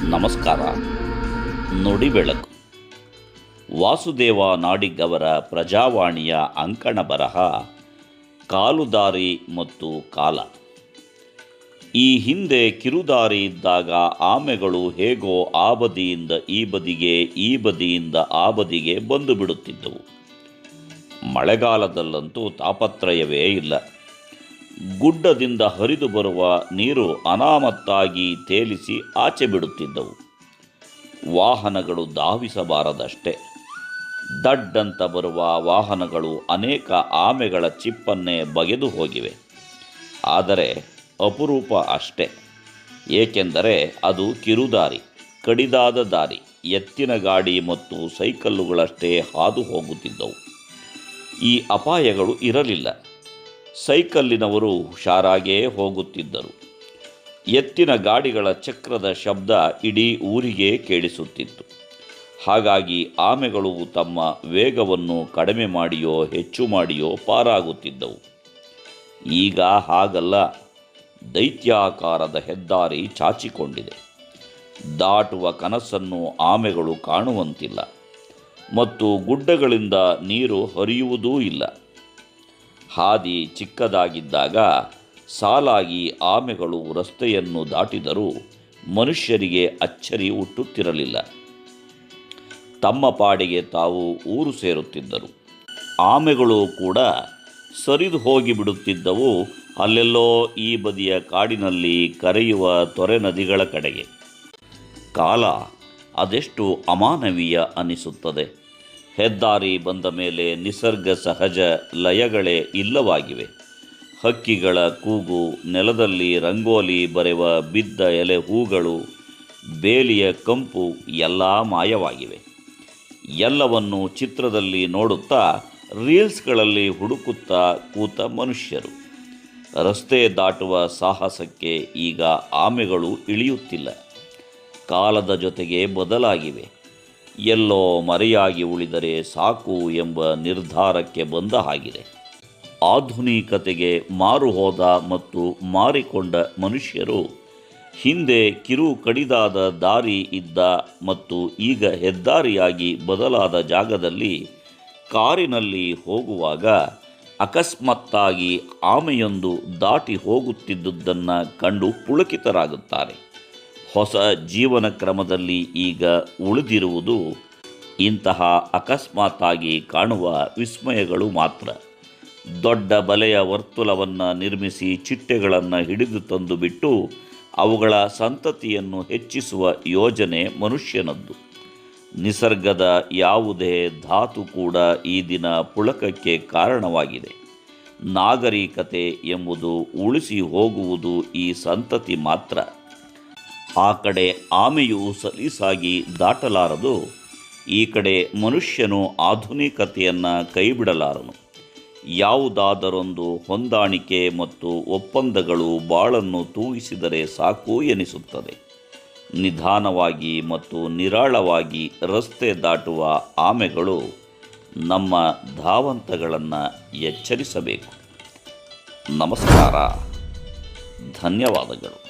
ನಮಸ್ಕಾರ. ನುಡಿ ಬೆಳಕು. ವಾಸುದೇವ ನಾಡಿಗ್ ಅವರ ಪ್ರಜಾವಾಣಿಯ ಅಂಕಣ ಬರಹ ಕಾಲುದಾರಿ ಮತ್ತು ಕಾಲ. ಈ ಹಿಂದೆ ಕಿರುದಾರಿ ಇದ್ದಾಗ ಆಮೆಗಳು ಹೇಗೋ ಆ ಬದಿಯಿಂದ ಈ ಬದಿಗೆ, ಈ ಬದಿಯಿಂದ ಆ ಬದಿಗೆ ಬಂದು ಬಿಡುತ್ತಿದ್ದವು. ಮಳೆಗಾಲದಲ್ಲಂತೂ ತಾಪತ್ರಯವೇ ಇಲ್ಲ. ಗುಡ್ಡದಿಂದ ಹರಿದು ಬರುವ ನೀರು ಅನಾಮತ್ತಾಗಿ ತೇಲಿಸಿ ಆಚೆ ಬಿಡುತ್ತಿದ್ದವು. ವಾಹನಗಳು ಧಾವಿಸಬಾರದಷ್ಟೇ. ದಡ್ಡಂತ ಬರುವ ವಾಹನಗಳು ಅನೇಕ ಆಮೆಗಳ ಚಿಪ್ಪನ್ನೇ ಬಗೆದು ಹೋಗಿವೆ. ಆದರೆ ಅಪರೂಪ ಅಷ್ಟೇ, ಏಕೆಂದರೆ ಅದು ಕಿರುದಾರಿ, ಕಡಿದಾದ ದಾರಿ. ಎತ್ತಿನ ಗಾಡಿ ಮತ್ತು ಸೈಕಲ್ಲುಗಳಷ್ಟೇ ಹಾದು ಹೋಗುತ್ತಿದ್ದವು. ಈ ಅಪಾಯಗಳು ಇರಲಿಲ್ಲ. ಸೈಕಲ್ಲಿನವರು ಹುಷಾರಾಗೇ ಹೋಗುತ್ತಿದ್ದರು. ಎತ್ತಿನ ಗಾಡಿಗಳ ಚಕ್ರದ ಶಬ್ದ ಇಡೀ ಊರಿಗೆ ಕೇಳಿಸುತ್ತಿತ್ತು. ಹಾಗಾಗಿ ಆಮೆಗಳು ತಮ್ಮ ವೇಗವನ್ನು ಕಡಿಮೆ ಮಾಡಿಯೋ ಹೆಚ್ಚು ಮಾಡಿಯೋ ಪಾರಾಗುತ್ತಿದ್ದವು. ಈಗ ಹಾಗಲ್ಲ. ದೈತ್ಯಾಕಾರದ ಹೆದ್ದಾರಿ ಚಾಚಿಕೊಂಡಿದೆ. ದಾಟುವ ಕನಸನ್ನು ಆಮೆಗಳು ಕಾಣುವಂತಿಲ್ಲ ಮತ್ತು ಗುಡ್ಡಗಳಿಂದ ನೀರು ಹರಿಯುವುದೂ ಇಲ್ಲ. ಹಾದಿ ಚಿಕ್ಕದಾಗಿದ್ದಾಗ ಸಾಲಾಗಿ ಆಮೆಗಳು ರಸ್ತೆಯನ್ನು ದಾಟಿದರೂ ಮನುಷ್ಯರಿಗೆ ಅಚ್ಚರಿ ಹುಟ್ಟುತ್ತಿರಲಿಲ್ಲ. ತಮ್ಮ ಪಾಡಿಗೆ ತಾವು ಊರು ಸೇರುತ್ತಿದ್ದರು. ಆಮೆಗಳು ಕೂಡ ಸರಿದು ಹೋಗಿಬಿಡುತ್ತಿದ್ದವು ಅಲ್ಲೆಲ್ಲೋ ಈ ಬದಿಯ ಕಾಡಿನಲ್ಲಿ ಕರೆಯುವ ತೊರೆ ನದಿಗಳ ಕಡೆಗೆ. ಕಾಲ ಅದೆಷ್ಟು ಅಮಾನವೀಯ ಅನಿಸುತ್ತದೆ. ಹೆದ್ದಾರಿ ಬಂದ ಮೇಲೆ ನಿಸರ್ಗ ಸಹಜ ಲಯಗಳೇ ಇಲ್ಲವಾಗಿವೆ. ಹಕ್ಕಿಗಳ ಕೂಗು, ನೆಲದಲ್ಲಿ ರಂಗೋಲಿ ಬರೆವ ಬಿದ್ದ ಎಲೆ ಹೂಗಳು, ಬೇಲಿಯ ಕಂಪು ಎಲ್ಲ ಮಾಯವಾಗಿವೆ. ಎಲ್ಲವನ್ನು ಚಿತ್ರದಲ್ಲಿ ನೋಡುತ್ತಾ, ರೀಲ್ಸ್ಗಳಲ್ಲಿ ಹುಡುಕುತ್ತಾ ಕೂತ ಮನುಷ್ಯರು. ರಸ್ತೆ ದಾಟುವ ಸಾಹಸಕ್ಕೆ ಈಗ ಆಮೆಗಳು ಇಳಿಯುತ್ತಿಲ್ಲ. ಕಾಲದ ಜೊತೆಗೆ ಬದಲಾಗಿವೆ. ಎಲ್ಲೋ ಮರೆಯಾಗಿ ಉಳಿದರೆ ಸಾಕು ಎಂಬ ನಿರ್ಧಾರಕ್ಕೆ ಬಂದ ಹಾಗಿದೆ. ಆಧುನಿಕತೆಗೆ ಮಾರು ಹೋದ ಮತ್ತು ಮಾರಿಕೊಂಡ ಮನುಷ್ಯರು ಹಿಂದೆ ಕಿರು ಕಡಿದಾದ ದಾರಿ ಇದ್ದ ಮತ್ತು ಈಗ ಹೆದ್ದಾರಿಯಾಗಿ ಬದಲಾದ ಜಾಗದಲ್ಲಿ ಕಾರಿನಲ್ಲಿ ಹೋಗುವಾಗ ಅಕಸ್ಮಾತ್ತಾಗಿ ಆಮೆಯೊಂದು ದಾಟಿ ಹೋಗುತ್ತಿದ್ದುದನ್ನು ಕಂಡು ಪುಳಕಿತರಾಗುತ್ತಾರೆ. ಹೊಸ ಜೀವನ ಕ್ರಮದಲ್ಲಿ ಈಗ ಉಳಿದಿರುವುದು ಇಂತಹ ಅಕಸ್ಮಾತ್ತಾಗಿ ಕಾಣುವ ವಿಸ್ಮಯಗಳು ಮಾತ್ರ. ದೊಡ್ಡ ಬಲೆಯ ವರ್ತುಲವನ್ನು ನಿರ್ಮಿಸಿ ಚಿಟ್ಟೆಗಳನ್ನು ಹಿಡಿದು ತಂದು ಬಿಟ್ಟು ಅವುಗಳ ಸಂತತಿಯನ್ನು ಹೆಚ್ಚಿಸುವ ಯೋಜನೆ ಮನುಷ್ಯನದ್ದು. ನಿಸರ್ಗದ ಯಾವುದೇ ಧಾತು ಕೂಡ ಈ ದಿನ ಪುಳಕಕ್ಕೆ ಕಾರಣವಾಗಿದೆ. ನಾಗರಿಕತೆ ಎಂಬುದು ಉಳಿಸಿ ಹೋಗುವುದು ಈ ಸಂತತಿ ಮಾತ್ರ. ಆ ಕಡೆ ಆಮೆಯು ಸಲೀಸಾಗಿ ದಾಟಲಾರದು, ಈ ಕಡೆ ಮನುಷ್ಯನು ಆಧುನಿಕತೆಯನ್ನು ಕೈಬಿಡಲಾರನು. ಯಾವುದಾದರೊಂದು ಹೊಂದಾಣಿಕೆ ಮತ್ತು ಒಪ್ಪಂದಗಳು ಬಾಳನ್ನು ತೂಗಿಸಿದರೆ ಸಾಕು ಎನಿಸುತ್ತದೆ. ನಿಧಾನವಾಗಿ ಮತ್ತು ನಿರಾಳವಾಗಿ ರಸ್ತೆ ದಾಟುವ ಆಮೆಗಳು ನಮ್ಮ ಧಾವಂತಗಳನ್ನು ಎಚ್ಚರಿಸಬೇಕು. ನಮಸ್ಕಾರ. ಧನ್ಯವಾದಗಳು.